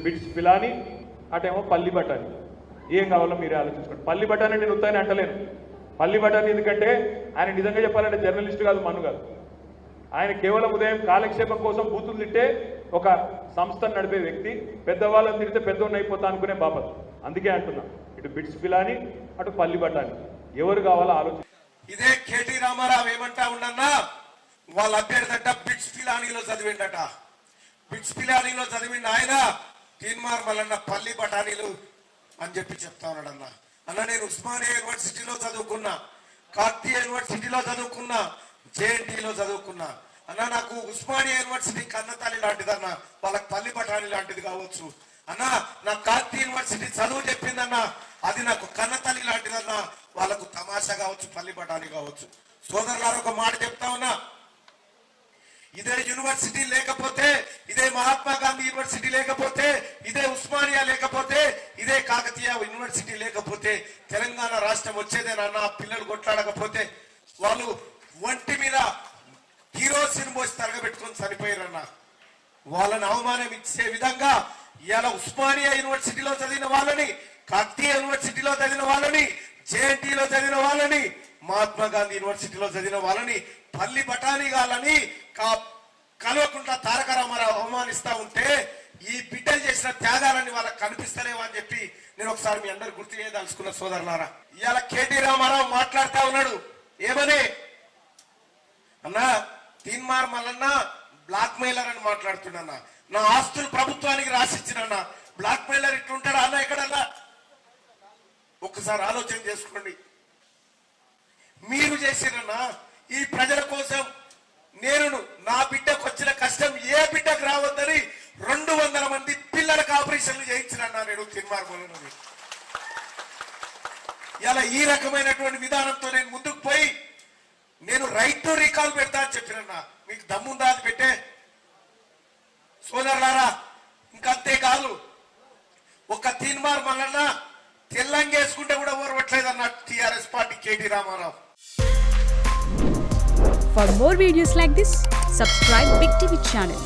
Bits Pilani, అటేమో పల్లి బఠానీ. ఏం కావాలో మీరే ఆలోచించుకోండి. పల్లి బఠానీ నేను ఉత్తాయని అంటలేను. పల్లి బఠానీ ఎందుకంటే ఆయన నిజంగా చెప్పాలంటే జర్నలిస్ట్ కాదు, మన్ను కాదు. ఆయన కేవలం ఉదయం కాలక్షేపం కోసం బూతులు తిట్టే ఒక సంస్థను నడిపే వ్యక్తి. పెద్దవాళ్ళని తిడితే పెద్దోడిని అయిపోతా అనుకునే బాపత్. అందుకే అంటున్నా, ఇటు బిట్స్ పిలాని, అటు పల్లి బఠానీ, ఎవరు కావాలో ఆలోచించ. ఇదే కేటీ రామారావు ఏమంటా ఉండన్నా, వాళ్ళ అభ్యర్థట బిట్స్ పిలానీలో చదివిండట. బిట్స్ పిలానీలో చదివిండు ఆయన, తీన్మార్ మల్లన్న పల్లి బఠానీలు అని చెప్పి చెప్తా ఉన్నాడన్న. అన్న నేను ఉస్మానియా యూనివర్సిటీలో చదువుకున్నా, కాకతీయ యూనివర్సిటీలో చదువుకున్నా, జేఎన్టీలో చదువుకున్నా. అన్న నాకు ఉస్మానియా యూనివర్సిటీ కన్నతల్లి లాంటిదన్న, వాళ్ళకి పల్లి బఠానీ లాంటిది కావచ్చు. అన్న నాకు కాకతీయ యూనివర్సిటీ చదువు చెప్పిందన్న, అది నాకు కన్నతల్లి లాంటిదన్న, వాళ్ళకు తమాషా కావచ్చు, పల్లి బఠానీ కావచ్చు. సోదరులారు ఒక మాట చెప్తా ఉన్నా, ఇదే యూనివర్సిటీ లేకపోతే, ఇదే మహాత్మా గాంధీ యూనివర్సిటీ లేకపోతే, ఇదే ఉస్మానియా లేకపోతే, ఇదే కాకతీయ యూనివర్సిటీ లేకపోతే తెలంగాణ రాష్ట్రం వచ్చేదేనన్న. పిల్లలు కొట్లాడకపోతే వాళ్ళు ఒంటి మీద కిరోసిన్ పోసి తరగబెట్టుకొని చనిపోయారన్న. వాళ్ళని అవమానం ఇచ్చే విధంగా ఇవాళ ఉస్మానియా యూనివర్సిటీలో చదివిన వాళ్ళని, కాకతీయ యూనివర్సిటీలో చదివిన వాళ్ళని, జేఎన్టీలో చదివిన వాళ్ళని, మహాత్మా గాంధీ యూనివర్సిటీలో చదివిన వాళ్ళని పల్లి బఠానీ గాలని కలవకుండా తారక రామారావు అవమానిస్తా ఉంటే, ఈ బిడ్డలు చేసిన త్యాగాలని వాళ్ళకి కనిపిస్తలేవా అని చెప్పి నేను ఒకసారి మీ అందరు గుర్తు చేయదలుచుకున్న సోదరులారా. ఇవాళ కేటీ రామారావు మాట్లాడుతా ఉన్నాడు ఏమని, అన్నా తీన్మార్ మల్లన్న బ్లాక్ మెయిలర్ అని మాట్లాడుతున్నా, నా ఆస్తులు ప్రభుత్వానికి రాసిచ్చినన్నా. బ్లాక్ మెయిలర్ ఇట్లుంటాడా అన్న ఎక్కడన్నా? ఒక్కసారి ఆలోచన చేసుకోండి. మీరు చేసిరన్నా ఈ ప్రజల కోసం. నేను నా బిడ్డకు వచ్చిన కష్టం ఏ బిడ్డకు రావద్దని 200 మంది పిల్లలకు ఆపరేషన్లు చేయించినన్నా నేను తీన్మార్ మల్లన్న. ఇలా ఈ రకమైనటువంటి విధానంతో నేను ముందుకు పోయి నేను రైట్ టు రీకాల్ పెడతా అని చెప్పినన్నా. మీకు దమ్ముందా అది పెట్టే? సోదరులారా, ఇంకంతే కాదు, ఒక తీన్మార్ మల్లన్న తెల్లంగేసుకుంటే కూడా ఓర్వట్లేదన్న TRS party KT Ramarao. For more videos like this, subscribe Big TV channel.